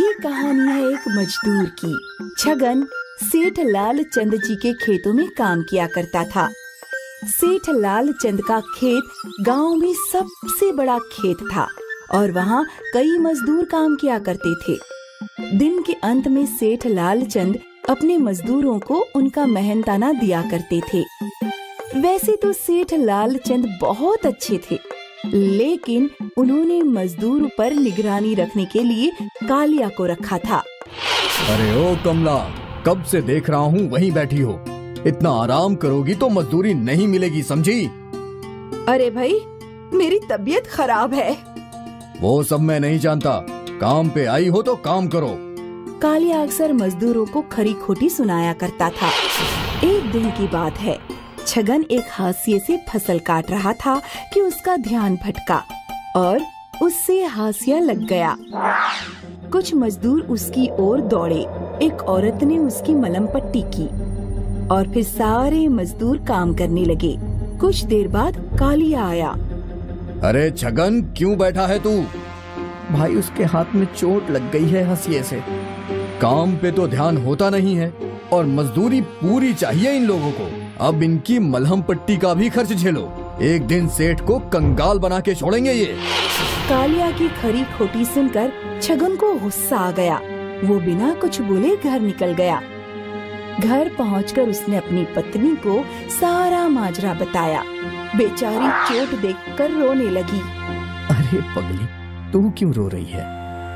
ये कहानी है एक मजदूर की। छगन सेठ लाल चंद जी के खेतों में काम किया करता था। सेठ लाल चंद का खेत गांव में सबसे बड़ा खेत था और वहाँ कई मजदूर काम किया करते थे। दिन के अंत में सेठ लाल चंद अपने मजदूरों को उनका मेहनताना दिया करते थे। वैसे तो सेठ लाल चंद बहुत अच्छे थे, लेकिन उन्होंने मजदूर पर निगरानी रखने के लिए कालिया को रखा था। अरे ओ कमला, कब से देख रहा हूँ वहीं बैठी हो। इतना आराम करोगी तो मजदूरी नहीं मिलेगी, समझी? अरे भाई, मेरी तबीयत खराब है। वो सब मैं नहीं जानता, काम पे आई हो तो काम करो। कालिया अक्सर मजदूरों को खरी खोटी सुनाया करता था। एक दिन की बात है, छगन एक हाशिए से फसल काट रहा था कि उसका ध्यान भटका और उससे हाशिया लग गया। कुछ मजदूर उसकी ओर दौड़े। एक औरत ने उसकी मलहम पट्टी की और फिर सारे मजदूर काम करने लगे। कुछ देर बाद कालिया आया। अरे छगन, क्यों बैठा है तू? भाई, उसके हाथ में चोट लग गई है हाशिए से। काम पे तो ध्यान होता नहीं है और मजदूरी पूरी चाहिए इन लोगों को। अब इनकी मलहम पट्टी का भी खर्च झेलो। एक दिन सेठ को कंगाल बना के छोड़ेंगे ये। कालिया की खरी खोटी सुनकर छगन को गुस्सा आ गया। वो बिना कुछ बोले घर निकल गया। घर पहुंचकर उसने अपनी पत्नी को सारा माजरा बताया। बेचारी चोट देखकर रोने लगी। अरे पगली, तू क्यों रो रही है?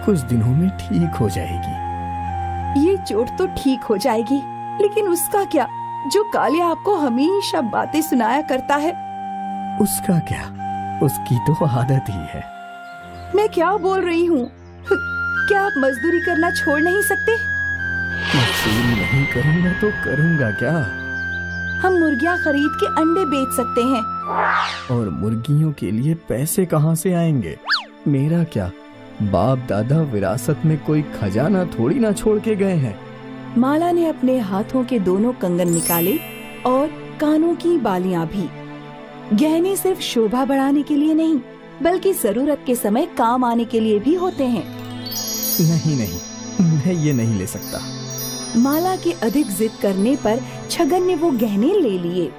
कुछ दिनों में ठीक हो जाएगी। ये चोट तो ठीक हो जाएगी, लेकिन उसका क्या जो कालिया आपको हमेशा बातें सुनाया करता है? उसका क्या, उसकी तो आदत ही है। मैं क्या बोल रही हूँ? क्या आप मजदूरी करना छोड़ नहीं सकते? मजदूरी नहीं करूँगा तो करूँगा क्या? हम मुर्गियाँ खरीद के अंडे बेच सकते हैं। और मुर्गियों के लिए पैसे कहाँ से आएंगे? मेरा क्या, बाप दादा विरासत में कोई खजाना थोड़ी ना छोड़ के गए हैं। माला ने अपने हाथों के दोनों कंगन निकाले और कानों की बालियां भी। गहने सिर्फ शोभा बढ़ाने के लिए नहीं, बल्कि जरूरत के समय काम आने के लिए भी होते हैं। नहीं नहीं, मैं ये नहीं ले सकता। माला की अधिक जिद करने पर छगन ने वो गहने ले लिए।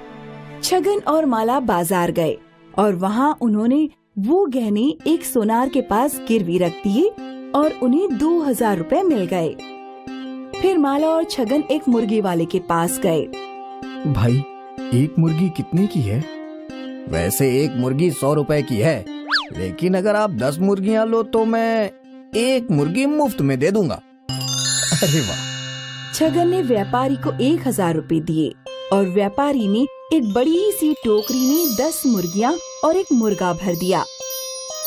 छगन और माला बाजार गए और वहाँ उन्होंने वो गहने एक सोनार के पास गिरवी रख दिए और उन्हें 2000 रुपए मिल गए। फिर माला और छगन एक मुर्गी वाले के पास गए। भाई, एक मुर्गी कितने की है? वैसे एक मुर्गी 100 रुपए की है, लेकिन अगर आप 10 मुर्गियाँ लो तो मैं एक मुर्गी मुफ्त में दे दूंगा। अरे वाह! छगन ने व्यापारी को 1000 रुपए दिए और व्यापारी ने एक बड़ी सी टोकरी में 10 मुर्गियाँ और एक मुर्गा भर दिया।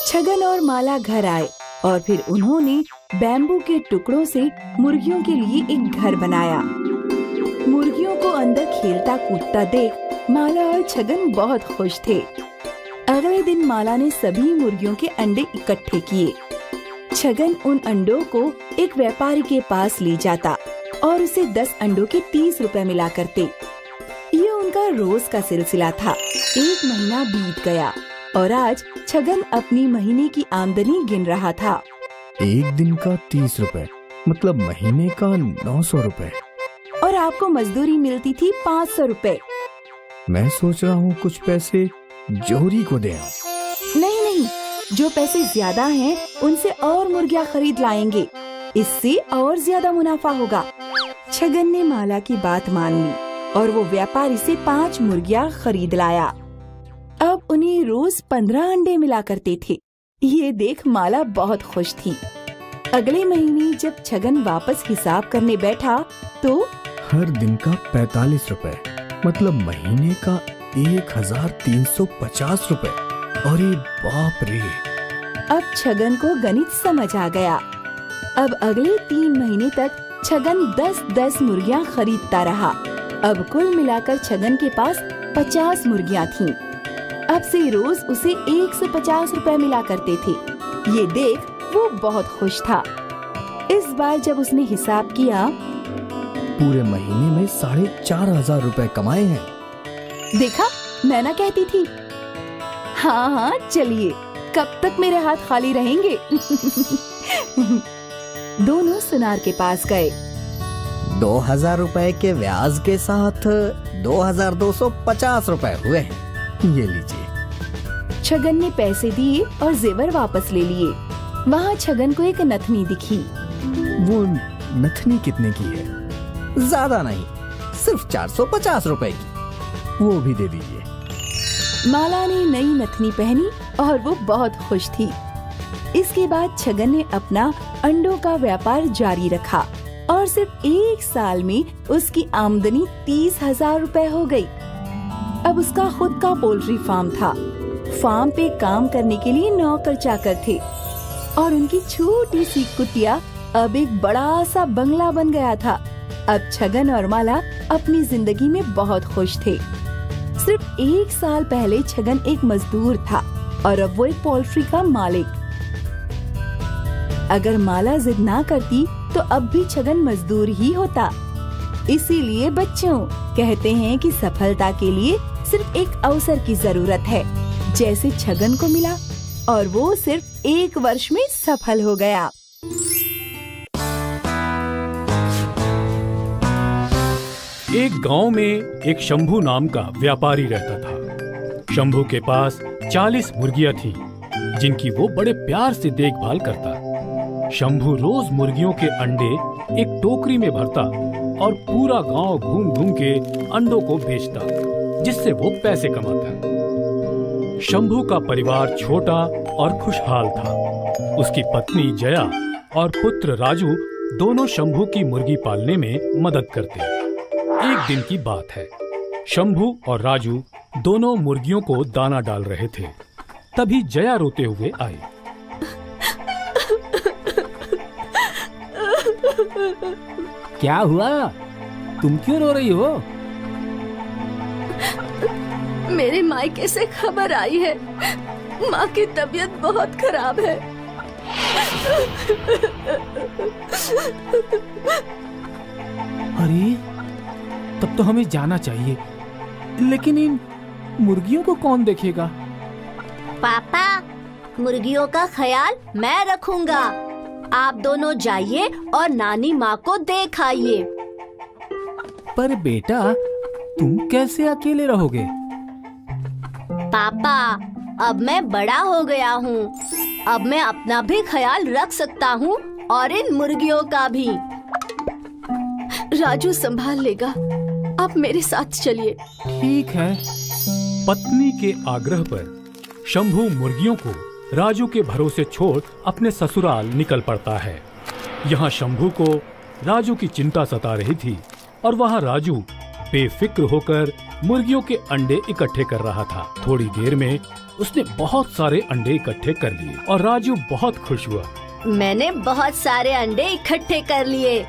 छगन और माला घर आए और फिर उन्होंने बैम्बू के टुकड़ों से मुर्गियों के लिए एक घर बनाया। मुर्गियों को अंदर खेलता कूदता देख माला और छगन बहुत खुश थे। अगले दिन माला ने सभी मुर्गियों के अंडे इकट्ठे किए। छगन उन अंडों को एक व्यापारी के पास ले जाता और उसे 10 अंडों के 30 रुपए मिला करते। ये उनका रोज का सिलसिला था। एक महीना बीत गया और आज छगन अपनी महीने की आमदनी गिन रहा था। एक दिन का 30 रुपए, मतलब महीने का 900 रुपए। और आपको मजदूरी मिलती थी 500 रुपए। मैं सोच रहा हूँ कुछ पैसे जोहरी को दे आऊं। नहीं नहीं, जो पैसे ज्यादा हैं उनसे और मुर्गियाँ खरीद लाएंगे। इससे और ज्यादा मुनाफा होगा। छगन ने माला की बात मान ली और वो व्यापारी से 5 मुर्गियाँ खरीद लाया। अब उन्हें रोज 15 अंडे मिला करते थे। ये देख माला बहुत खुश थी। अगले महीने जब छगन वापस हिसाब करने बैठा तो हर दिन का 45 रुपए, मतलब महीने का 1350 रुपए। अरे बाप रे! अब छगन को गणित समझ आ गया। अब अगले 3 महीने तक छगन 10-10 मुर्गियाँ खरीदता रहा। अब कुल मिलाकर छगन के पास 50 मुर्गियाँ थीं। अब से रोज उसे 150 रुपए मिला करते थे। ये देख वो बहुत खुश था। इस बार जब उसने हिसाब किया, पूरे महीने में 4500 रुपए कमाए हैं। देखा, मैं ना कहती थी। हाँ, चलिए, कब तक मेरे हाथ खाली रहेंगे? दोनों सुनार के पास गए। 2000 रुपए के ब्याज के साथ 2250 रुपए हुए हैं, ये लीजिए। छगन ने पैसे दिए और जेवर वापस ले लिए। वहाँ छगन को एक नथनी दिखी। वो नथनी कितने की है? ज्यादा नहीं, सिर्फ 450 रुपए की, वो भी दे दीजिए। माला ने नई नथनी पहनी और वो बहुत खुश थी। इसके बाद छगन ने अपना अंडों का व्यापार जारी रखा और सिर्फ 1 साल में उसकी आमदनी 30,000 रुपए हो गई। अब उसका खुद का पोल्ट्री फार्म था। फार्म पे काम करने के लिए नौकर चाकर थे और उनकी छोटी सी कुटिया अब एक बड़ा सा बंगला बन गया था। अब छगन और माला अपनी जिंदगी में बहुत खुश थे। सिर्फ 1 साल पहले छगन एक मजदूर था और अब वो एक पोल्ट्री का मालिक। अगर माला जिद ना करती तो अब भी छगन मजदूर ही होता। इसीलिए बच्चों, कहते हैं कि सफलता के लिए सिर्फ एक अवसर की जरूरत है, जैसे छगन को मिला और वो सिर्फ 1 वर्ष में सफल हो गया। एक गांव में एक शंभू नाम का व्यापारी रहता था। शंभू के पास 40 मुर्गियां थीं, जिनकी वो बड़े प्यार से देखभाल करता। शंभू रोज मुर्गियों के अंडे एक टोकरी में भरता और पूरा गांव घूम घूम के अंडों को बेचता, जिससे वो पैसे कमाता। शंभू का परिवार छोटा और खुशहाल था। उसकी पत्नी जया और पुत्र राजू दोनों शंभू की मुर्गी पालने में मदद करते। एक दिन की बात है, शंभू और राजू दोनों मुर्गियों को दाना डाल रहे थे। तभी जया रोते हुए आई। क्या हुआ? तुम क्यों रो रही हो? मेरे मायके से खबर आई है, माँ की तबीयत बहुत खराब है। अरे, तब तो हमें जाना चाहिए, लेकिन इन मुर्गियों को कौन देखेगा? पापा, मुर्गियों का ख्याल मैं रखूंगा। आप दोनों जाइए और नानी माँ को देख आइए। पर बेटा, तुम कैसे अकेले रहोगे? पापा, अब मैं बड़ा हो गया हूँ। अब मैं अपना भी ख्याल रख सकता हूँ और इन मुर्गियों का भी। राजू संभाल लेगा, आप मेरे साथ चलिए। ठीक है। पत्नी के आग्रह पर शंभू मुर्गियों को राजू के भरोसे छोड़ अपने ससुराल निकल पड़ता है। यहाँ शंभू को राजू की चिंता सता रही थी और वहाँ राजू बेफिक्र होकर मुर्गियों के अंडे इकट्ठे कर रहा था। थोड़ी देर में उसने बहुत सारे अंडे इकट्ठे कर लिए और राजू बहुत खुश हुआ। मैंने बहुत सारे अंडे इकट्ठे कर लिए,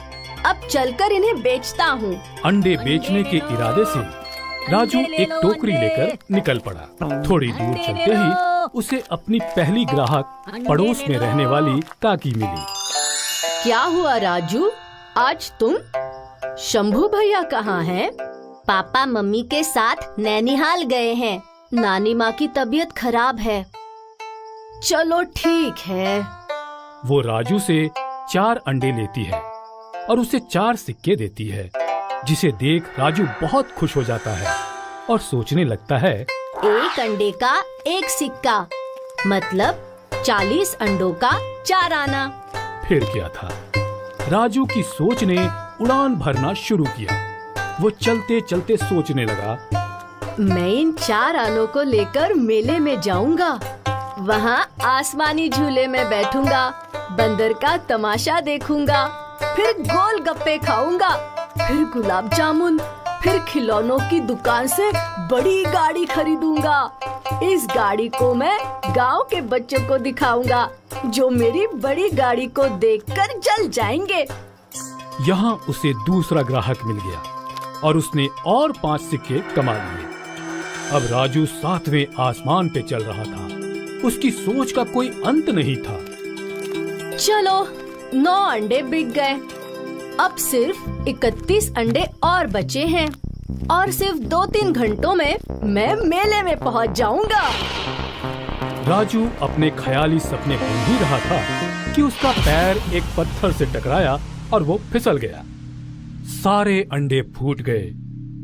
अब चलकर इन्हें बेचता हूँ। अंडे बेचने के इरादे से राजू एक टोकरी लेकर निकल पड़ा। थोड़ी दूर चलते ही उसे अपनी पहली ग्राहक पड़ोस में रहने वाली काकी मिली। क्या हुआ राजू, आज तुम? शंभू भैया कहाँ हैं? पापा मम्मी के साथ नैनीहाल गए हैं। नानी माँ की तबीयत खराब है। चलो ठीक है। वो राजू से 4 अंडे लेती है और उसे 4 सिक्के देती है, जिसे देख राजू बहुत खुश हो जाता है और सोचने लगता है, एक अंडे का 1 सिक्का, मतलब 40 अंडों का 4 आना। फिर क्या था, राजू की सोच ने उड़ान भरना शुरू किया। वो चलते चलते सोचने लगा, मैं इन 4 आनों को लेकर मेले में जाऊंगा। वहाँ आसमानी झूले में बैठूंगा, बंदर का तमाशा देखूंगा, फिर गोल गप्पे खाऊंगा, फिर गुलाब जामुन, फिर खिलौनों की दुकान से बड़ी गाड़ी खरीदूंगा। इस गाड़ी को मैं गांव के बच्चों को दिखाऊंगा, जो मेरी बड़ी गाड़ी को देखकर जल जाएंगे। यहाँ उसे दूसरा ग्राहक मिल गया और उसने और 5 सिक्के कमा लिए। अब राजू 7वें आसमान पे चल रहा था। उसकी सोच का कोई अंत नहीं था। चलो, 9 अंडे बिक गए। अब सिर्फ 31 अंडे और बचे हैं और सिर्फ 2-3 घंटों में मैं मेले में पहुंच जाऊंगा। राजू अपने ख्याली सपने बुन ही रहा था कि उसका पैर एक पत्थर से टकराया और वो फिसल गया। सारे अंडे फूट गए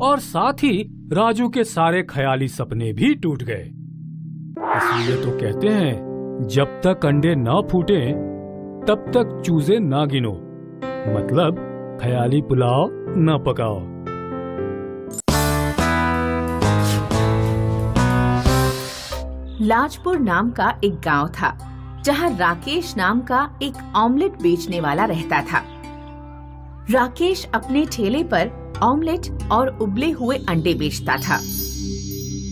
और साथ ही राजू के सारे ख्याली सपने भी टूट गए। इसलिए तो कहते हैं, जब तक अंडे ना फूटे तब तक चूजे ना गिनो, मतलब ख्याली पुलाव ना पकाओ। लाजपुर नाम का एक गांव था जहां राकेश नाम का एक ऑमलेट बेचने वाला रहता था। राकेश अपने ठेले पर ऑमलेट और उबले हुए अंडे बेचता था।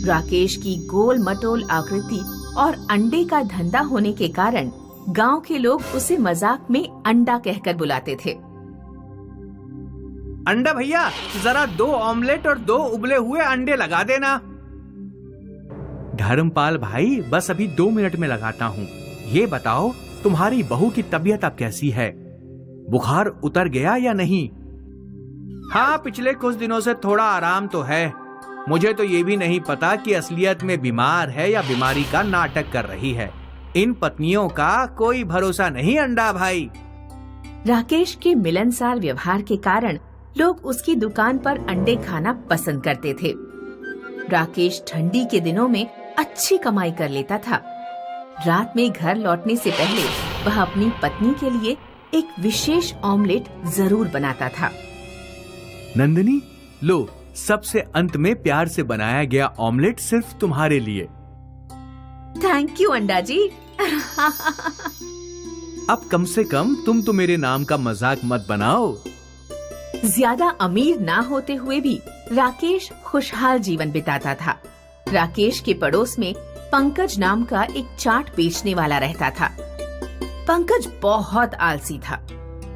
राकेश की गोल मटोल आकृति और अंडे का धंधा होने के कारण गांव के लोग उसे मजाक में अंडा कहकर बुलाते थे। अंडा भैया, जरा 2 ऑमलेट और 2 उबले हुए अंडे लगा देना। धर्मपाल भाई, बस अभी 2 मिनट में लगाता हूँ। ये बताओ, तुम्हारी बहू की तबीयत अब कैसी है? बुखार उतर गया या नहीं? हाँ, पिछले कुछ दिनों से थोड़ा आराम तो है। मुझे तो ये भी नहीं पता कि असलियत में बीमार है या बीमारी का नाटक कर रही है। इन पत्नियों का कोई भरोसा नहीं अंडा भाई। राकेश के मिलनसार व्यवहार के कारण लोग उसकी दुकान पर अंडे खाना पसंद करते थे। राकेश ठंडी के दिनों में अच्छी कमाई कर लेता था। रात में घर लौटने से पहले वह अपनी पत्नी के लिए एक विशेष ऑमलेट जरूर बनाता था। नंदिनी, लो, सबसे अंत में प्यार से बनाया गया ऑमलेट सिर्फ तुम्हारे लिए। थैंक यू अंडा जी। अब कम से कम तुम तो मेरे नाम का मजाक मत बनाओ। ज्यादा अमीर ना होते हुए भी राकेश खुशहाल जीवन बिताता था। राकेश के पड़ोस में पंकज नाम का एक चाट बेचने वाला रहता था। पंकज बहुत आलसी था।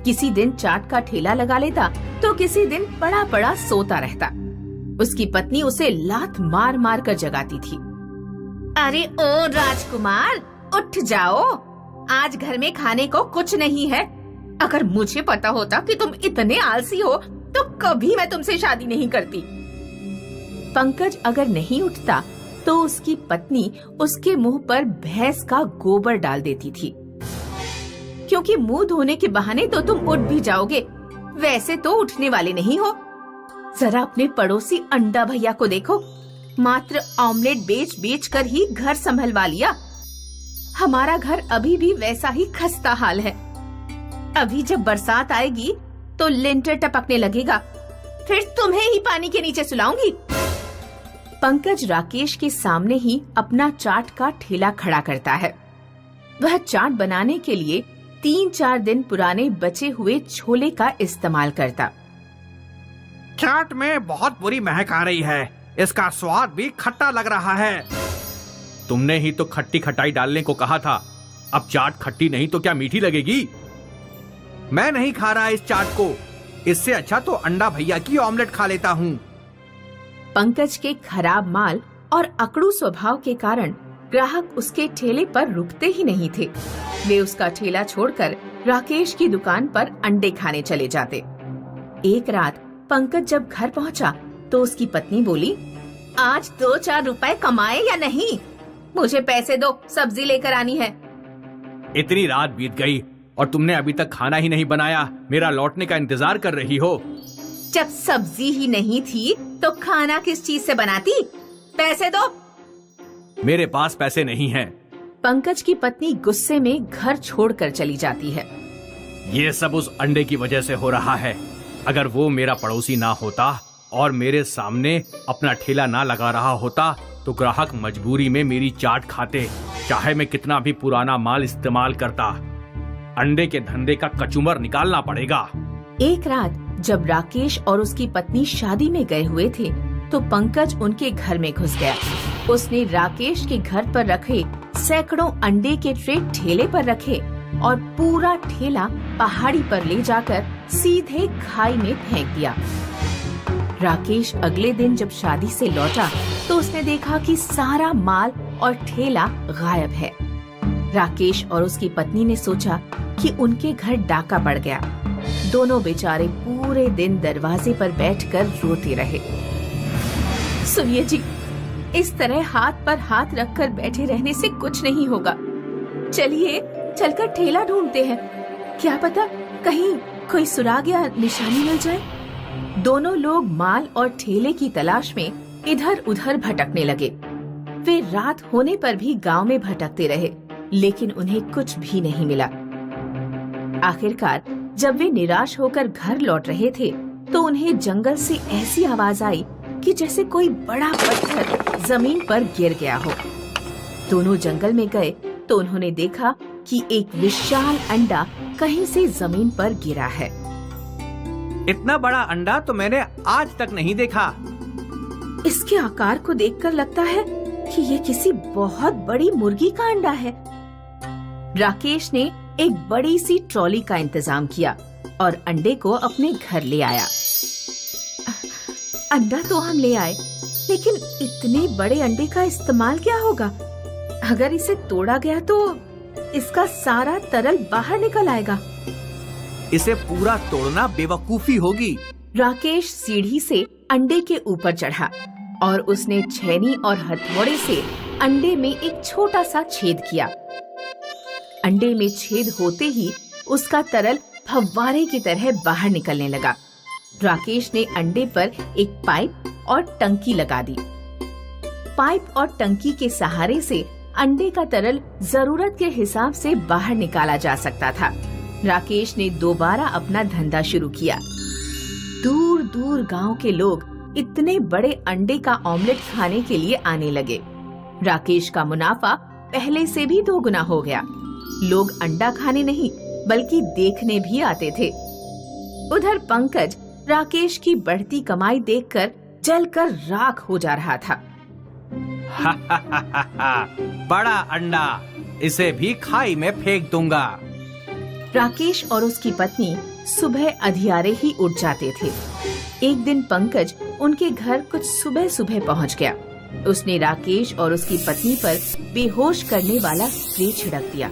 किसी दिन चाट का ठेला लगा लेता तो किसी दिन पड़ा पड़ा सोता रहता। उसकी पत्नी उसे लात मार मार कर जगाती थी। अरे ओ राजकुमार, उठ जाओ, आज घर में खाने को कुछ नहीं है। अगर मुझे पता होता कि तुम इतने आलसी हो तो कभी मैं तुमसे शादी नहीं करती। पंकज अगर नहीं उठता तो उसकी पत्नी उसके मुंह पर भैंस का गोबर डाल देती थी, क्योंकि मुंह धोने के बहाने तो तुम उठ भी जाओगे, वैसे तो उठने वाले नहीं हो। जरा अपने पड़ोसी अंडा भैया को देखो, मात्र ऑमलेट बेच बेच कर ही घर संभलवा लिया। हमारा घर अभी भी वैसा ही खस्ता हाल है। अभी जब बरसात आएगी तो लिंटर टपकने लगेगा, फिर तुम्हें ही पानी के नीचे सुलाऊंगी। पंकज राकेश के सामने ही अपना चाट का ठेला खड़ा करता है। वह चाट बनाने के लिए 3-4 दिन पुराने बचे हुए छोले का इस्तेमाल करता। चाट में बहुत बुरी महक आ रही है, इसका स्वाद भी खट्टा लग रहा है। तुमने ही तो खट्टी खटाई डालने को कहा था, अब चाट खट्टी नहीं तो क्या मीठी लगेगी? मैं नहीं खा रहा इस चाट को, इससे अच्छा तो अंडा भैया की ऑमलेट खा लेता हूँ। पंकज के खराब माल और अकड़ू स्वभाव के कारण ग्राहक उसके ठेले पर रुकते ही नहीं थे। वे उसका ठेला छोड़कर राकेश की दुकान पर अंडे खाने चले जाते। एक रात पंकज जब घर पहुंचा तो उसकी पत्नी बोली, आज 2-4 रुपए कमाए या नहीं? मुझे पैसे दो, सब्जी लेकर आनी है। इतनी रात बीत गई और तुमने अभी तक खाना ही नहीं बनाया, मेरा लौटने का इंतजार कर रही हो। जब सब्जी ही नहीं थी तो खाना किस चीज से बनाती? पैसे दो। मेरे पास पैसे नहीं हैं। पंकज की पत्नी गुस्से में घर छोड़कर चली जाती है। ये सब उस अंडे की वजह से हो रहा है। अगर वो मेरा पड़ोसी ना होता और मेरे सामने अपना ठेला ना लगा रहा होता तो ग्राहक मजबूरी में मेरी चाट खाते, चाहे मैं कितना भी पुराना माल इस्तेमाल करता। अंडे के धंधे का कचूमर निकालना पड़ेगा। एक रात जब राकेश और उसकी पत्नी शादी में गए हुए थे तो पंकज उनके घर में घुस गया। उसने राकेश के घर पर रखे सैकड़ों अंडे के ट्रे ठेले पर रखे और पूरा ठेला पहाड़ी पर ले जाकर सीधे खाई में फेंक दिया। राकेश अगले दिन जब शादी से लौटा तो उसने देखा कि सारा माल और ठेला गायब है। राकेश और उसकी पत्नी ने सोचा कि उनके घर डाका पड़ गया। दोनों बेचारे पूरे दिन दरवाजे पर बैठकर रोते रहे। सुनिए जी, इस तरह हाथ पर हाथ रखकर बैठे रहने से कुछ नहीं होगा। चलिए चलकर ठेला ढूंढते हैं, क्या पता कहीं कोई सुराग या निशानी मिल जाए। दोनों लोग माल और ठेले की तलाश में इधर उधर भटकने लगे। वे रात होने पर भी गांव में भटकते रहे, लेकिन उन्हें कुछ भी नहीं मिला। आखिरकार जब वे निराश होकर घर लौट रहे थे तो उन्हें जंगल से ऐसी आवाज आई कि जैसे कोई बड़ा पत्थर जमीन पर गिर गया हो। दोनों जंगल में गए तो उन्होंने देखा कि एक विशाल अंडा कहीं से जमीन पर गिरा है। इतना बड़ा अंडा तो मैंने आज तक नहीं देखा। इसके आकार को देखकर लगता है कि ये किसी बहुत बड़ी मुर्गी का अंडा है। राकेश ने एक बड़ी सी ट्रॉली का इंतजाम किया और अंडे को अपने घर ले आया। अंडा तो हम ले आए, लेकिन इतने बड़े अंडे का इस्तेमाल क्या होगा? अगर इसे तोड़ा गया तो इसका सारा तरल बाहर निकल आएगा। इसे पूरा तोड़ना बेवकूफी होगी। राकेश सीढ़ी से अंडे के ऊपर चढ़ा और उसने छेनी और हथौड़े से अंडे में एक छोटा सा छेद किया। अंडे में छेद होते ही उसका तरल फव्वारे की तरह बाहर निकलने लगा। राकेश ने अंडे पर एक पाइप और टंकी लगा दी। पाइप और टंकी के सहारे से अंडे का तरल जरूरत के हिसाब से बाहर निकाला जा सकता था। राकेश ने दोबारा अपना धंधा शुरू किया। दूर दूर गांव के लोग इतने बड़े अंडे का ऑमलेट खाने के लिए आने लगे। राकेश का मुनाफा पहले से भी 2 गुना हो गया। लोग अंडा खाने नहीं बल्कि देखने भी आते थे। उधर पंकज राकेश की बढ़ती कमाई देखकर जलकर राख हो जा रहा था। बड़ा अंडा, इसे भी खाई में फेंक दूंगा। राकेश और उसकी पत्नी सुबह अधियारे ही उठ जाते थे। एक दिन पंकज उनके घर कुछ सुबह सुबह पहुंच गया। उसने राकेश और उसकी पत्नी पर बेहोश करने वाला स्प्रे छिड़क दिया।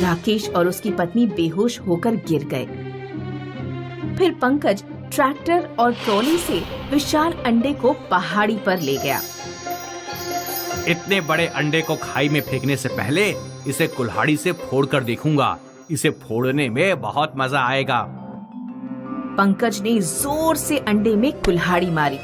राकेश और उसकी पत्नी बेहोश होकर गिर गए। फिर पंकज ट्रैक्टर और ट्रॉली से विशाल अंडे को पहाड़ी पर ले गया। इतने बड़े अंडे को खाई में फेंकने से पहले इसे कुल्हाड़ी से फोड़कर देखूंगा। इसे फोड़ने में बहुत मजा आएगा। पंकज ने जोर से अंडे में कुल्हाड़ी मारी।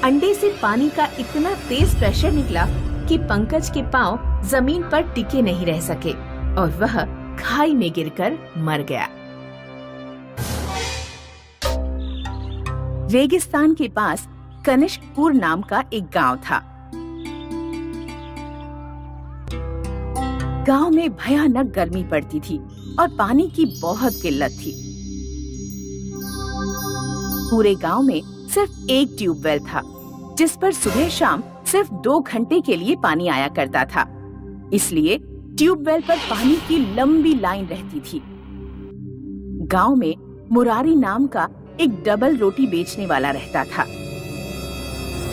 अंडे से पानी का इतना तेज प्रेशर निकला कि पंकज के पांव जमीन पर टिके नहीं रह सके और वह खाई में गिरकर मर गया। रेगिस्तान के पास कनिष्कपुर नाम का एक गांव था। गांव में भयानक गर्मी पड़ती थी और पानी की बहुत किल्लत थी। पूरे गांव में सिर्फ एक ट्यूबवेल था, जिस पर सुबह शाम सिर्फ 2 घंटे के लिए पानी आया करता था। इसलिए ट्यूबवेल पर पानी की लंबी लाइन रहती थी। गांव में मुरारी नाम का एक डबल रोटी बेचने वाला रहता था।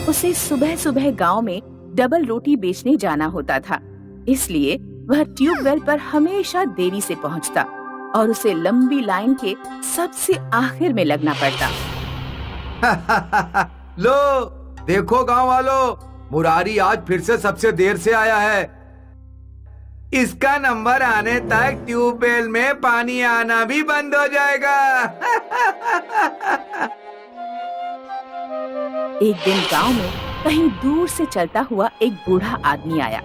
उसे सुबह सुबह गांव में डबल रोटी बेचने जाना होता था, इसलिए वह ट्यूबवेल पर हमेशा देरी से पहुंचता और उसे लंबी लाइन के सबसे आखिर में लगना पड़ता। लो देखो गांव वालों, मुरारी आज फिर से सबसे देर से आया है। इसका नंबर आने तक ट्यूबवेल में पानी आना भी बंद हो जाएगा। एक दिन गांव में कहीं दूर से चलता हुआ एक बूढ़ा आदमी आया।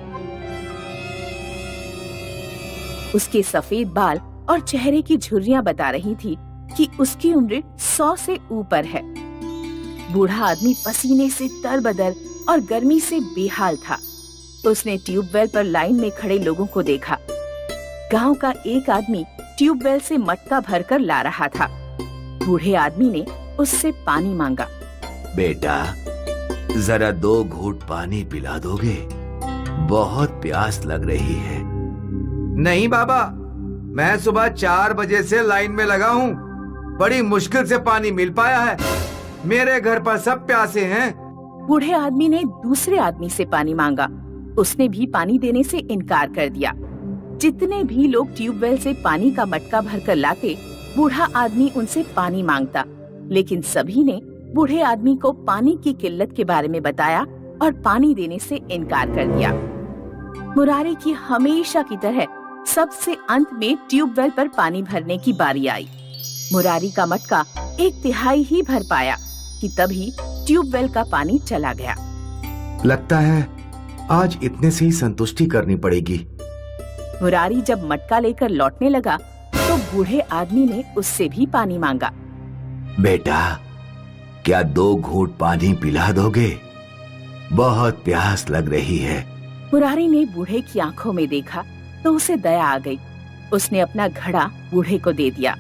उसके सफेद बाल और चेहरे की झुर्रियां बता रही थी कि उसकी उम्र 100 से ऊपर है। बूढ़ा आदमी पसीने से तरबदर और गर्मी से बेहाल था। उसने ट्यूबवेल पर लाइन में खड़े लोगों को देखा। गांव का एक आदमी ट्यूबवेल से मटका भरकर ला रहा था। बूढ़े आदमी ने उससे पानी मांगा। बेटा, जरा 2 घूंट पानी पिला दोगे? बहुत प्यास लग रही है। नहीं बाबा, मैं सुबह 4 बजे से लाइन में लगा हूँ। बड़ी मुश्किल से पानी मिल पाया है। मेरे घर पर सब प्यासे हैं। बूढ़े आदमी ने दूसरे आदमी से पानी मांगा। उसने भी पानी देने से इनकार कर दिया। जितने भी लोग ट्यूबवेल से पानी का मटका भरकर लाते, बूढ़ा आदमी उनसे पानी मांगता, लेकिन सभी ने बूढ़े आदमी को पानी की किल्लत के बारे में बताया और पानी देने से इनकार कर दिया। मुरारी की हमेशा की तरह सबसे अंत में ट्यूबवेल पर पानी भरने की बारी आई। मुरारी का मटका 1/3 ही भर पाया कि तभी ट्यूबवेल का पानी चला गया। लगता है आज इतने से ही संतुष्टि करनी पड़ेगी। मुरारी जब मटका लेकर लौटने लगा तो बूढ़े आदमी ने उससे भी पानी मांगा। बेटा, क्या 2 घूंट पानी पिला दोगे? बहुत प्यास लग रही है। मुरारी ने बूढ़े की आंखों में देखा तो उसे दया आ गई। उसने अपना घड़ा बूढ़े को दे दिया।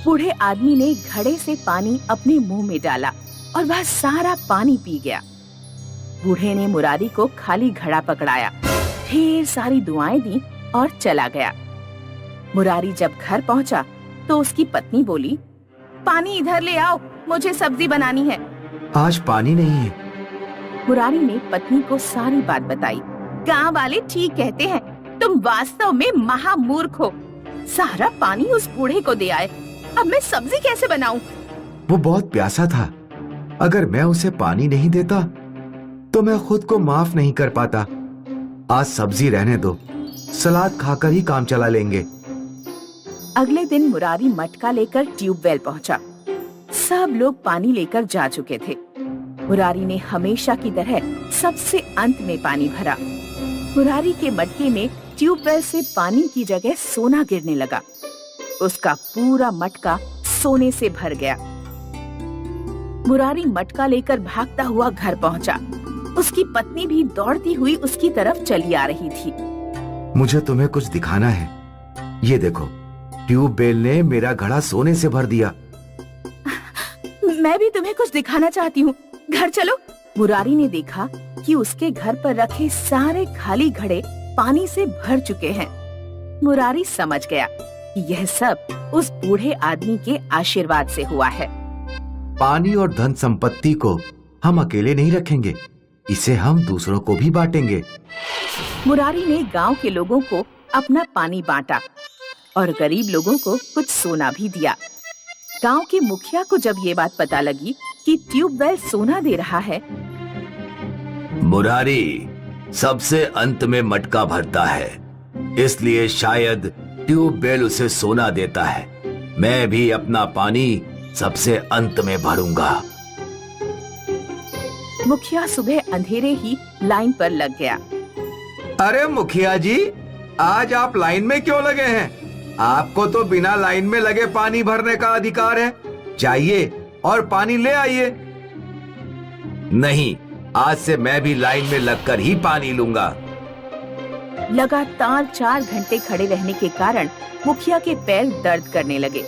बूढ़े आदमी ने घड़े से पानी अपने मुंह में डाला और वह सारा पानी पी गया। बूढ़े ने मुरारी को खाली घड़ा पकड़ाया, ढेर सारी दुआएं दी और चला गया। मुरारी जब घर पहुंचा तो उसकी पत्नी बोली, पानी इधर ले आओ, मुझे सब्जी बनानी है। आज पानी नहीं है। मुरारी ने पत्नी को सारी बात बताई। गांव वाले ठीक कहते हैं, तुम वास्तव में महामूर्ख हो। सारा पानी उस बूढ़े को दे आए, अब मैं सब्जी कैसे बनाऊं? वो बहुत प्यासा था। अगर मैं उसे पानी नहीं देता तो मैं खुद को माफ नहीं कर पाता। आज सब्जी रहने दो, सलाद खाकर ही काम चला लेंगे। अगले दिन मुरारी मटका लेकर ट्यूबवेल पहुंचा। सब लोग पानी लेकर जा चुके थे। मुरारी ने हमेशा की तरह सबसे अंत में पानी भरा। मुरारी के मटके में ट्यूबवेल से पानी की जगह सोना गिरने लगा। उसका पूरा मटका सोने से भर गया। मुरारी मटका लेकर भागता हुआ घर पहुंचा। उसकी पत्नी भी दौड़ती हुई उसकी तरफ चली आ रही थी। मुझे तुम्हें कुछ दिखाना है। ये देखो, ट्यूबवेल ने मेरा घड़ा सोने से भर दिया। मैं भी तुम्हें कुछ दिखाना चाहती हूँ, घर चलो। मुरारी ने देखा कि उसके घर पर रखे सारे खाली घड़े पानी से भर चुके हैं। मुरारी समझ गया कि यह सब उस बूढ़े आदमी के आशीर्वाद से हुआ है। पानी और धन संपत्ति को हम अकेले नहीं रखेंगे, इसे हम दूसरों को भी बांटेंगे। मुरारी ने गांव के लोगों को अपना पानी बांटा और गरीब लोगों को कुछ सोना भी दिया। गांव के मुखिया को जब ये बात पता लगी कि ट्यूबवेल सोना दे रहा है, मुरारी सबसे अंत में मटका भरता है, इसलिए शायद ट्यूबवेल उसे सोना देता है। मैं भी अपना पानी सबसे अंत में भरूंगा। मुखिया सुबह अंधेरे ही लाइन पर लग गया। अरे मुखिया जी, आज आप लाइन में क्यों लगे हैं? आपको तो बिना लाइन में लगे पानी भरने का अधिकार है। जाइए और पानी ले आइए। नहीं, आज से मैं भी लाइन में लगकर ही पानी लूंगा। लगातार 4 घंटे खड़े रहने के कारण मुखिया के पैर दर्द करने लगे,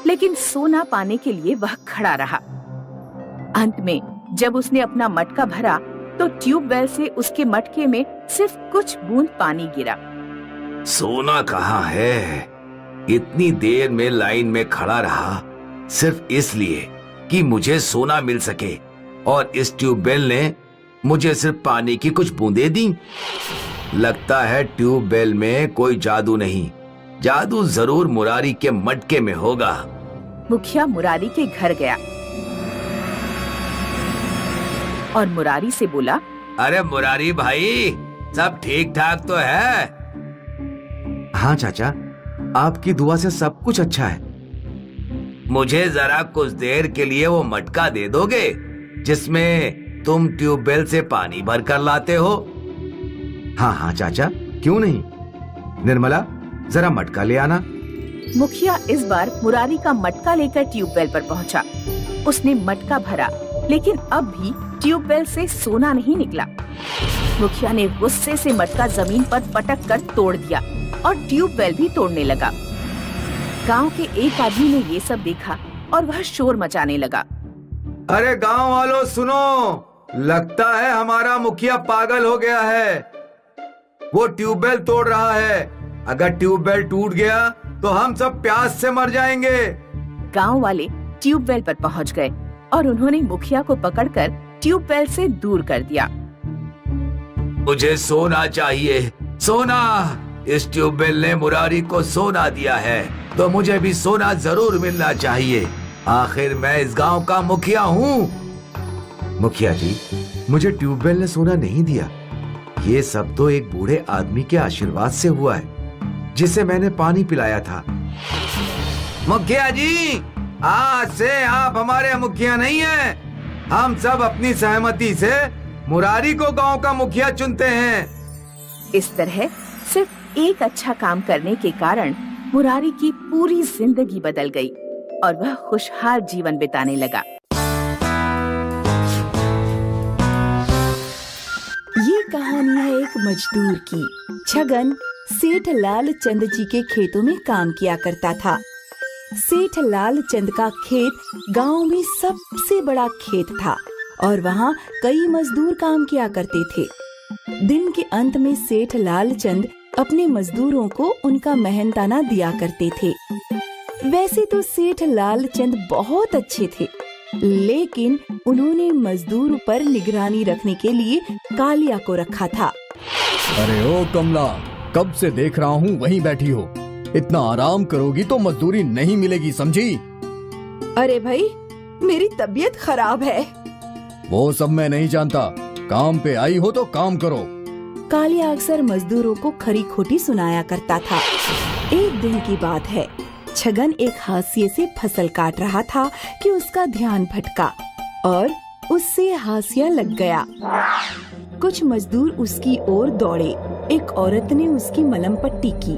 लेकिन सोना पाने के लिए वह खड़ा रहा। अंत में जब उसने अपना मटका भरा तो ट्यूबवेल से उसके मटके में सिर्फ कुछ बूंद पानी गिरा। सोना कहाँ है? इतनी देर में लाइन में खड़ा रहा सिर्फ इसलिए कि मुझे सोना मिल सके, और इस ट्यूबवेल ने मुझे सिर्फ पानी की कुछ बूंदें दी। लगता है ट्यूबवेल में कोई जादू नहीं। जादू जरूर मुरारी के मटके में होगा। मुखिया मुरारी के घर गया और मुरारी से बोला, अरे मुरारी भाई, सब ठीक ठाक तो है? हाँ चाचा, आपकी दुआ से सब कुछ अच्छा है। मुझे जरा कुछ देर के लिए वो मटका दे दोगे जिसमें तुम ट्यूबवेल से पानी भर कर लाते हो? हाँ हाँ चाचा, क्यों नहीं। निर्मला, जरा मटका ले आना। मुखिया इस बार मुरारी का मटका लेकर ट्यूबवेल पर पहुंचा। उसने मटका भरा, लेकिन अब भी ट्यूबवेल से सोना नहीं निकला। मुखिया ने गुस्से से मटका जमीन पर पटक कर तोड़ दिया और ट्यूबवेल भी तोड़ने लगा। गांव के एक आदमी ने ये सब देखा और वह शोर मचाने लगा। अरे गांव वालों सुनो, लगता है हमारा मुखिया पागल हो गया है। वो ट्यूबवेल तोड़ रहा है। अगर ट्यूबवेल टूट गया तो हम सब प्यास से मर जाएंगे। गांव वाले ट्यूबवेल पर पहुंच गए और उन्होंने मुखिया को पकड़कर ट्यूबवेल से दूर कर दिया। मुझे सोना चाहिए, सोना। इस ट्यूबवेल ने मुरारी को सोना दिया है, तो मुझे भी सोना जरूर मिलना चाहिए। आखिर मैं इस गांव का मुखिया हूँ। मुखिया जी, मुझे ट्यूबवेल ने सोना नहीं दिया। ये सब तो एक बूढ़े आदमी के आशीर्वाद से हुआ है, जिसे मैंने पानी पिलाया था। मुखिया जी, आज से आप हमारे मुखिया नहीं हैं। हम सब अपनी सहमति से मुरारी को गांव का मुखिया चुनते हैं। इस तरह सिर्फ एक अच्छा काम करने के कारण मुरारी की पूरी जिंदगी बदल गई और वह खुशहाल जीवन बिताने लगा। ये कहानी है एक मजदूर की। छगन सेठ लाल चंद जी के खेतों में काम किया करता था। सेठ लाल चंद का खेत गांव में सबसे बड़ा खेत था और वहाँ कई मजदूर काम किया करते थे। दिन के अंत में सेठ लाल चंद अपने मजदूरों को उनका मेहनताना दिया करते थे। वैसे तो सेठ लाल चंद बहुत अच्छे थे, लेकिन उन्होंने मजदूर पर निगरानी रखने के लिए कालिया को रखा था। अरे ओ कमला, कब से देख रहा हूँ वहीं बैठी हो। इतना आराम करोगी तो मजदूरी नहीं मिलेगी, समझी? अरे भाई, मेरी तबीयत खराब है। वो सब मैं नहीं जानता, काम पे आई हो तो काम करो। कालिया अक्सर मजदूरों को खरी खोटी सुनाया करता था। एक दिन की बात है, छगन एक हाशिए से फसल काट रहा था कि उसका ध्यान भटका और उससे हाशिया लग गया। कुछ मजदूर उसकी ओर दौड़े। एक औरत ने उसकी मलहम पट्टी की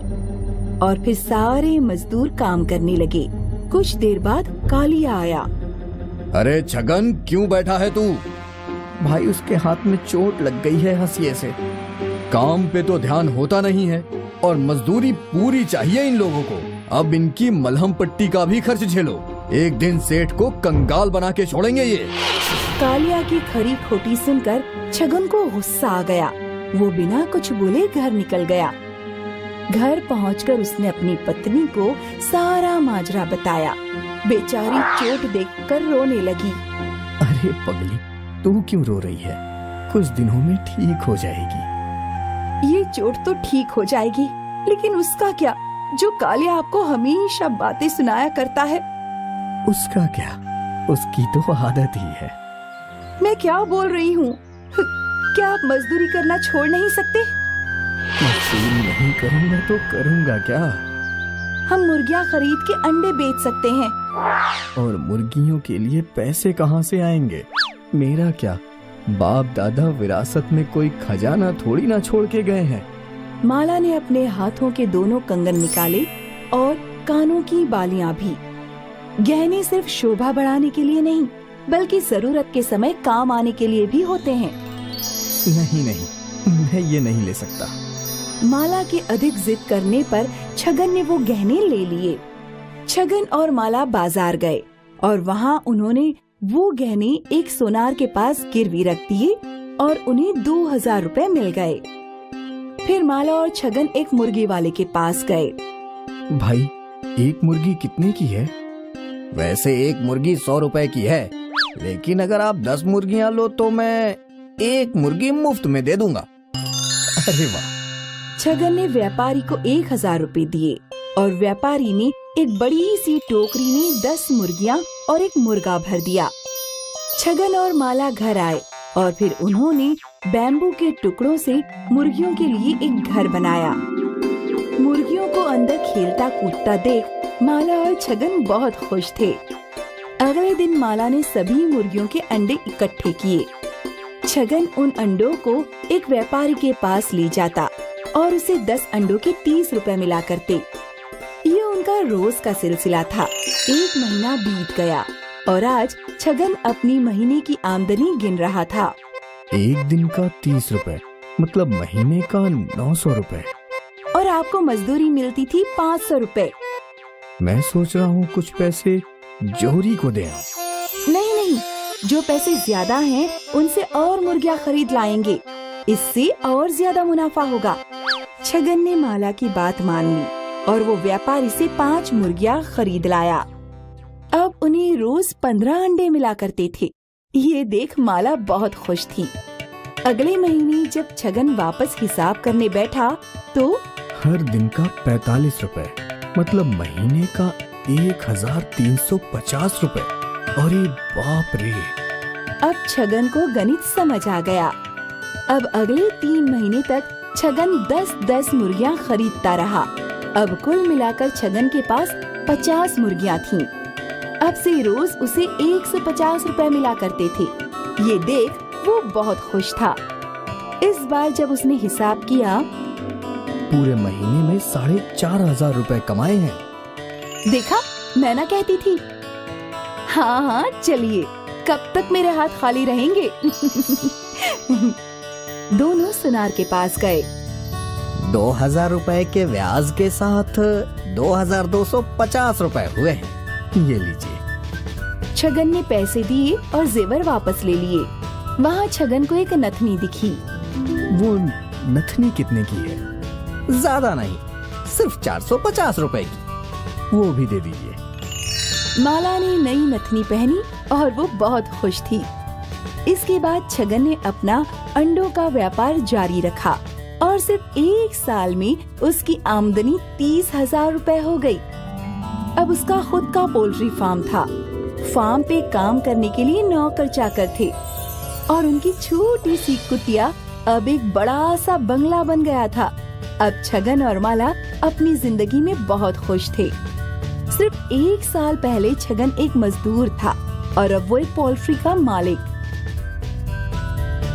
और फिर सारे मजदूर काम करने लगे। कुछ देर बाद कालिया आया। अरे छगन, क्यों बैठा है तू? भाई, उसके हाथ में चोट लग गई है हंसिए से। काम पे तो ध्यान होता नहीं है और मजदूरी पूरी चाहिए इन लोगों को। अब इनकी मलहम पट्टी का भी खर्च झेलो। एक दिन सेठ को कंगाल बना के छोड़ेंगे ये। कालिया की खरी खोटी सुनकर छगन को गुस्सा आ गया। वो बिना कुछ बोले घर निकल गया। घर पहुंचकर उसने अपनी पत्नी को सारा माजरा बताया। बेचारी चोट देखकर रोने लगी। अरे पगली, तू क्यों रो रही है? कुछ दिनों में ठीक हो जाएगी। ये चोट तो ठीक हो जाएगी, लेकिन उसका क्या जो कालिया आपको हमेशा बातें सुनाया करता है? उसका क्या, उसकी तो आदत ही है। मैं क्या बोल रही हूँ? क्या आप मजदूरी करना छोड़ नहीं सकते? मजदूरी नहीं करूँगा तो करूँगा क्या? हम मुर्गियाँ खरीद के अंडे बेच सकते हैं। और मुर्गियों के लिए पैसे कहाँ से आएंगे? मेरा क्या, बाप दादा विरासत में कोई खजाना थोड़ी ना छोड़ के गए हैं। माला ने अपने हाथों के दोनों कंगन निकाले और कानों की बालियां भी। गहने सिर्फ शोभा बढ़ाने के लिए नहीं, बल्कि जरूरत के समय काम आने के लिए भी होते हैं। नहीं नहीं, मैं ये नहीं ले सकता। माला के अधिक जिद करने पर छगन ने वो गहने ले लिए। छगन और माला बाजार गए और वहाँ उन्होंने वो गहने एक सोनार के पास गिरवी रख दिए और उन्हें 2000 रुपए मिल गए। फिर माला और छगन एक मुर्गी वाले के पास गए। भाई, एक मुर्गी कितने की है? वैसे एक मुर्गी 100 रुपए की है, लेकिन अगर आप 10 मुर्गियाँ लो तो मैं एक मुर्गी मुफ्त में दे दूंगा। अरे वाह! छगन ने व्यापारी को 1000 रुपए दिए और व्यापारी ने एक बड़ी सी टोकरी में 10 मुर्गियाँ और एक मुर्गा भर दिया। छगन और माला घर आए और फिर उन्होंने बैम्बू के टुकड़ों से मुर्गियों के लिए एक घर बनाया। मुर्गियों को अंदर खेलता कूदता देख माला और छगन बहुत खुश थे। अगले दिन माला ने सभी मुर्गियों के अंडे इकट्ठे किए। छगन उन अंडों को एक व्यापारी के पास ले जाता और उसे 10 अंडों के 30 रुपए मिला करते। ये उनका रोज का सिलसिला था। एक महीना बीत गया और आज छगन अपनी महीने की आमदनी गिन रहा था। एक दिन का 30 रुपए, मतलब महीने का 900 रुपए। और आपको मजदूरी मिलती थी 500 रुपए। मैं सोच रहा हूँ कुछ पैसे जोहरी को दे आऊं। नहीं नहीं, जो पैसे ज्यादा हैं उनसे और मुर्गियाँ खरीद लाएंगे, इससे और ज्यादा मुनाफा होगा। छगन ने माला की बात मान ली और वो व्यापारी से 5 मुर्गियाँ खरीद लाया। अब उन्हें रोज 15 अंडे मिला करते थे। ये देख माला बहुत खुश थी। अगले महीने जब छगन वापस हिसाब करने बैठा तो हर दिन का 45 रुपए, मतलब महीने का 1350 रुपए। अरे बाप रे! अब छगन को गणित समझ आ गया। अब अगले 3 महीने तक छगन 10-10 मुर्गियाँ खरीदता रहा। अब कुल मिलाकर छगन के पास 50 मुर्गियाँ थीं। अब से रोज उसे 150 रुपए मिला करते थे। ये देख वो बहुत खुश था। इस बार जब उसने हिसाब किया, पूरे महीने में 4,500 रुपए कमाए हैं। देखा, मैं ना कहती थी। हाँ हाँ, चलिए, कब तक मेरे हाथ खाली रहेंगे? दोनों सुनार के पास गए। 2,000 रुपए के ब्याज के साथ 2,250 रुपए हुए हैं। ये लीजिए। छगन ने पैसे दिए और जेवर वापस ले लिए। वहाँ छगन को एक नथनी दिखी। वो नथनी कितने की है? ज्यादा नहीं, सिर्फ 450 रुपए की। वो भी दे दीजिए। माला ने नई नथनी पहनी और वो बहुत खुश थी। इसके बाद छगन ने अपना अंडों का व्यापार जारी रखा और सिर्फ 1 साल में उसकी आमदनी 30,000 रुपए हो गई। अब उसका खुद का पोल्ट्री फार्म था। फार्म पे काम करने के लिए नौकर चाकर थे और उनकी छोटी सी कुटिया अब एक बड़ा सा बंगला बन गया था। अब छगन और माला अपनी जिंदगी में बहुत खुश थे। सिर्फ 1 साल पहले छगन एक मजदूर था और अब वो एक पोल्ट्री का मालिक।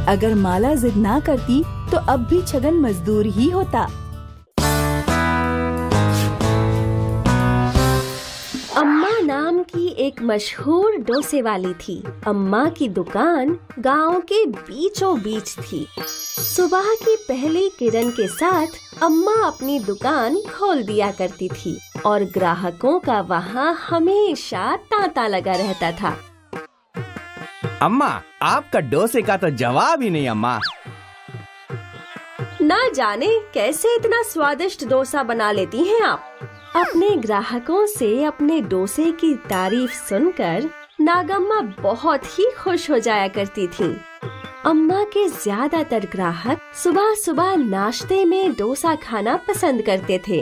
अगर माला जिद ना करती तो अब भी छगन मजदूर ही होता। अम्मा नाम की एक मशहूर डोसे वाली थी। अम्मा की दुकान गांव के बीचों बीच थी। सुबह की पहली किरण के साथ अम्मा अपनी दुकान खोल दिया करती थी और ग्राहकों का वहाँ हमेशा तांता लगा रहता था। अम्मा, आपका डोसे का तो जवाब ही नहीं अम्मा। ना जाने कैसे इतना स्वादिष्ट डोसा बना लेती हैं आप। अपने ग्राहकों से अपने डोसे की तारीफ सुनकर नागम्मा बहुत ही खुश हो जाया करती थीं। अम्मा के ज्यादातर ग्राहक सुबह सुबह नाश्ते में डोसा खाना पसंद करते थे।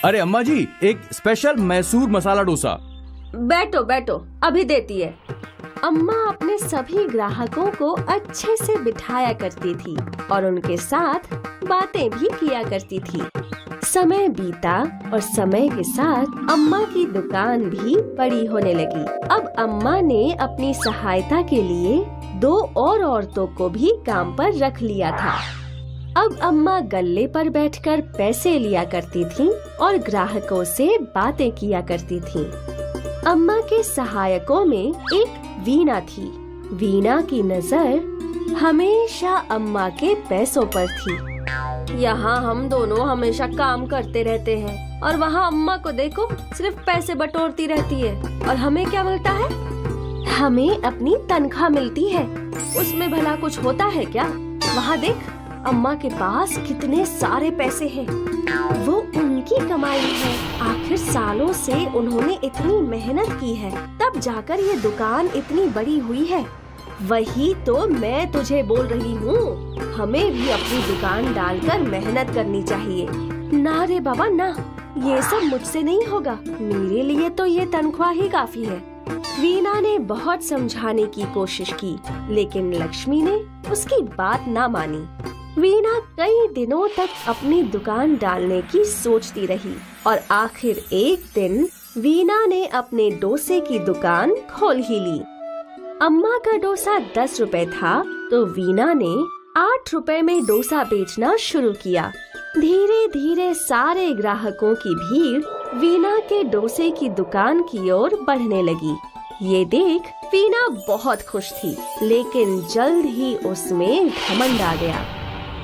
अरे अम्मा जी, एक स्पेशल मैसूर मसाला डोसा। बैठो बैठो, अभी देती है। अम्मा अपने सभी ग्राहकों को अच्छे से बिठाया करती थी और उनके साथ बातें भी किया करती थी। समय बीता और समय के साथ अम्मा की दुकान भी बड़ी होने लगी। अब अम्मा ने अपनी सहायता के लिए 2 और औरतों को भी काम पर रख लिया था। अब अम्मा गल्ले पर बैठकर पैसे लिया करती थीं और ग्राहकों से बातें किया करती थीं। अम्मा के सहायकों में एक वीणा थी। वीणा की नजर हमेशा अम्मा के पैसों पर थी। यहाँ हम दोनों हमेशा काम करते रहते हैं और वहाँ अम्मा को देखो, सिर्फ पैसे बटोरती रहती है। और हमें क्या मिलता है? हमें अपनी तनख्वाह मिलती है। उसमें भला कुछ होता है क्या? वहाँ देख, अम्मा के पास कितने सारे पैसे हैं। वो उनकी कमाई है। आखिर सालों से उन्होंने इतनी मेहनत की है, तब जाकर ये दुकान इतनी बड़ी हुई है। वही तो मैं तुझे बोल रही हूँ, हमें भी अपनी दुकान डालकर मेहनत करनी चाहिए। ना रे बाबा ना, ये सब मुझसे नहीं होगा। मेरे लिए तो ये तनख्वाह ही काफी है। वीणा ने बहुत समझाने की कोशिश की, लेकिन लक्ष्मी ने उसकी बात ना मानी। वीणा कई दिनों तक अपनी दुकान डालने की सोचती रही और आखिर एक दिन वीणा ने अपने डोसे की दुकान खोल ही ली। अम्मा का डोसा 10 रुपए था तो वीणा ने 8 रुपए में डोसा बेचना शुरू किया। धीरे धीरे सारे ग्राहकों की भीड़ वीणा के डोसे की दुकान की ओर बढ़ने लगी। ये देख वीणा बहुत खुश थी, लेकिन जल्द ही उसमें घमंड आ गया।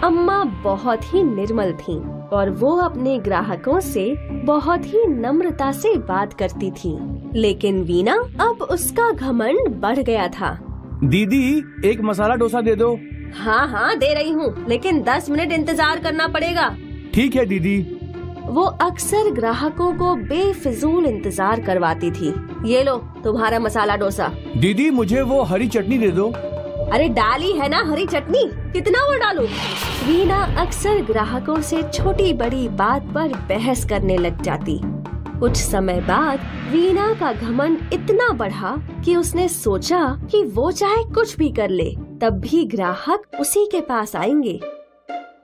अम्मा बहुत ही निर्मल थीं और वो अपने ग्राहकों से बहुत ही नम्रता से बात करती थीं, लेकिन वीणा अब उसका घमंड बढ़ गया था। दीदी, एक मसाला डोसा दे दो। हाँ हाँ दे रही हूँ, लेकिन 10 मिनट इंतजार करना पड़ेगा। ठीक है दीदी। वो अक्सर ग्राहकों को बेफिजूल इंतजार करवाती थी। ये लो तुम्हारा मसाला डोसा। दीदी, मुझे वो हरी चटनी दे दो। अरे डाली है ना हरी चटनी, कितना वो डालूं? वीणा अक्सर ग्राहकों से छोटी बड़ी बात पर बहस करने लग जाती। कुछ समय बाद वीणा का घमंड इतना बढ़ा कि उसने सोचा कि वो चाहे कुछ भी कर ले, तब भी ग्राहक उसी के पास आएंगे।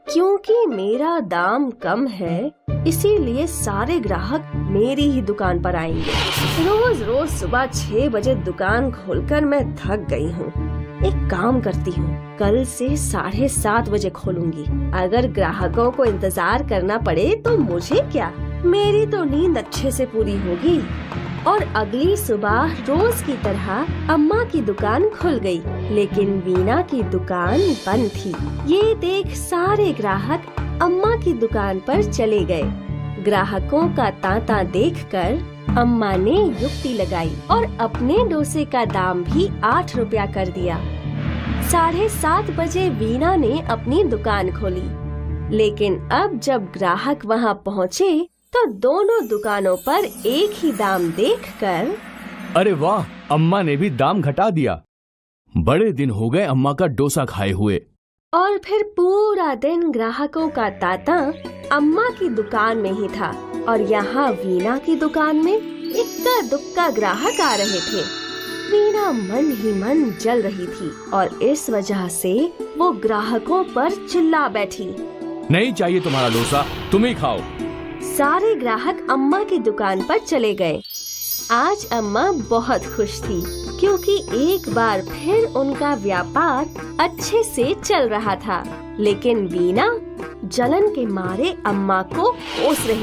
क्योंकि मेरा दाम कम है इसीलिए सारे ग्राहक मेरी ही दुकान पर आएंगे। रोज रोज सुबह 6 बजे दुकान खोलकर मैं थक गई हूँ। एक काम करती हूँ, कल से 7:30 बजे खोलूंगी। अगर ग्राहकों को इंतजार करना पड़े तो मुझे क्या, मेरी तो नींद अच्छे से पूरी होगी। और अगली सुबह रोज की तरह अम्मा की दुकान खुल गई, लेकिन वीणा की दुकान बंद थी। ये देख सारे ग्राहक अम्मा की दुकान पर चले गए। ग्राहकों का तांता देखकर अम्मा ने युक्ति लगाई और अपने डोसे का दाम भी 8 रुपया कर दिया। 7:30 बजे वीणा ने अपनी दुकान खोली, लेकिन अब जब ग्राहक वहाँ पहुँचे तो दोनों दुकानों पर एक ही दाम देखकर अरे वाह, अम्मा ने भी दाम घटा दिया। बड़े दिन हो गए अम्मा का डोसा खाए हुए। और फिर पूरा दिन ग्राहकों का तांता अम्मा की दुकान में ही था और यहाँ वीणा की दुकान में इक्का दुक्का ग्राहक आ रहे थे। वीणा मन ही मन जल रही थी और इस वजह से वो ग्राहकों पर चिल्ला बैठी, नहीं चाहिए तुम्हारा डोसा, तुम ही खाओ। सारे ग्राहक अम्मा की दुकान पर चले गए। आज अम्मा बहुत खुश थी क्योंकि एक बार फिर उनका व्यापार अच्छे से चल रहा था। लेकिन वीणा जलन के मारे अम्मा को कोस रही